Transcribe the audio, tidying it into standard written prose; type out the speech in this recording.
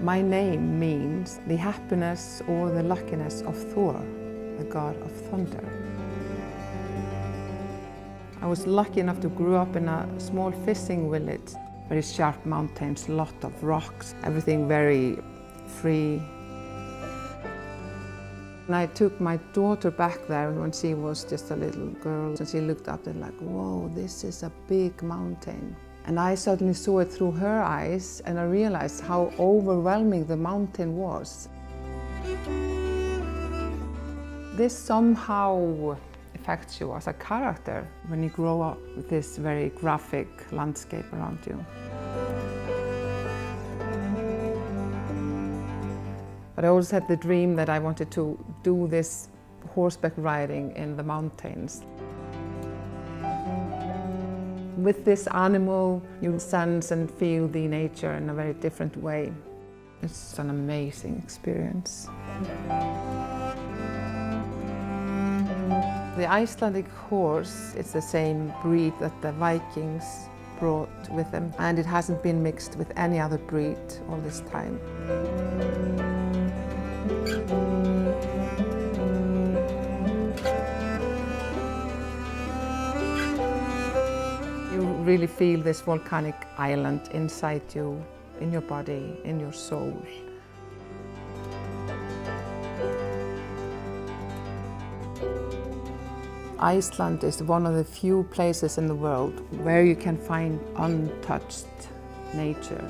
My name means the happiness or the luckiness of Thor, the god of thunder. I was lucky enough to grow up in a small fishing village. Very sharp mountains, lot of rocks, everything very free. And I took my daughter back there when she was just a little girl, and she looked up and like, whoa, this is a big mountain. And I suddenly saw it through her eyes, and I realized how overwhelming the mountain was. This somehow affects you as a character when you grow up with this very graphic landscape around you. But I always had the dream that I wanted to do this horseback riding in the mountains. With this animal, you sense and feel the nature in a very different way. It's an amazing experience. The Icelandic horse is the same breed that the Vikings brought with them, and it hasn't been mixed with any other breed all this time. You really feel this volcanic island inside you, in your body, in your soul. Iceland is one of the few places in the world where you can find untouched nature.